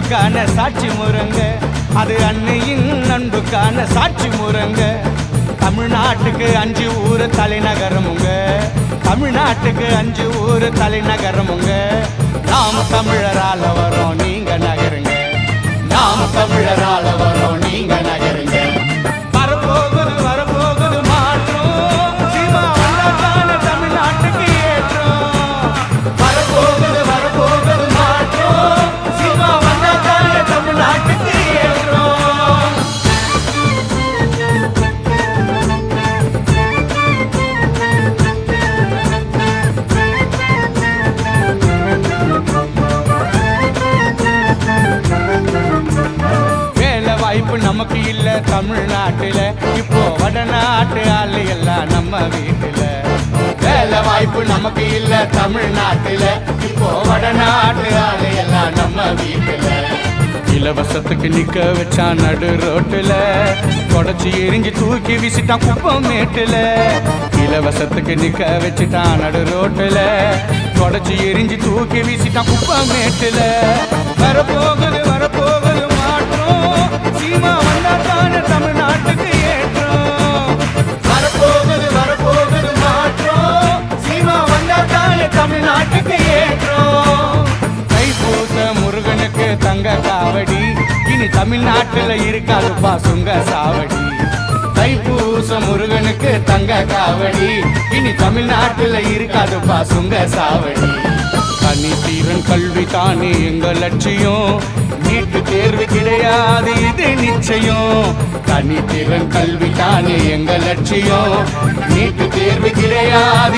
அன்புக்கான சாட்சி முறங்க, அது அன்னையின் அன்புக்கான சாட்சி முறங்க. தமிழ்நாட்டுக்கு 5 ஊர் தலைநகரமுங்க, தமிழ்நாட்டுக்கு 5 ஊர் தலைநகரமுங்க. நாம் தமிழரால வரோம், நீங்க நகருங்க. நாம் தமிழரால வரோம், நீங்க நகருங்க. வரப்போகுது வரப்போகுது மாற்றம், சீமா வந்தாதான தமிழ்நாட்டுக்கு ஏற்றம். வரப்போகுது வரப்போகுது மாற்றம், சீமா வந்தாதான தமிழ்நாட்டுக்கு ஏற்றம். வாய்ப்பு நமக்கு இல்ல தமிழ்நாட்டுல, இப்போ வடநாட்டு ஆளு எல்லாம் நம்ம வீட்டுல. வேலை வாய்ப்பு நமக்கு இல்ல தமிழ்நாட்டுல, இப்போ வடநாட்டு ஆளு எல்லாம் நம்ம வீட்டுல. இலவசத்துக்கு நிக்க வச்சா நடு ரோட்டுல, கொடைச்சி எரிஞ்சு தூக்கி வீசிட்டான் குப்பம் மேட்டுல. இலவசத்துக்கு நிக்க வச்சுட்டான் நடு ரோட்டுல, கொடைச்சி எரிஞ்சு தூக்கி வீசிட்டான் குப்பம் மேட்டுல. வரப்போகுது வரப்போகுது மாற்றம், சீமா வந்தாதான தமிழ்நாட்டுக்கு ஏற்றம். வரப்போகுது வரப்போகுது மாற்றம், சீமா வந்தாதான தமிழ்நாட்டுக்கு ஏற்றம். தைப்பூச முருகனுக்கு தங்க காவடி, இனி தமிழ்நாட்டுல இருக்காதுப்பா சுங்க சாவடி. தைப்பூச முருகனுக்கு தங்க காவடி, இனி தமிழ்நாட்டுல இருக்காதுப்பா சுங்க சாவடி. தனித்திறன் கல்வி தானே எங்க லட்சியம், நீட்டு தேர்வு கிடையாது இது நிச்சயம். தனித்திறன் கல்வி தானே எங்க லட்சியம், நீட்டு தேர்வு கிடையாது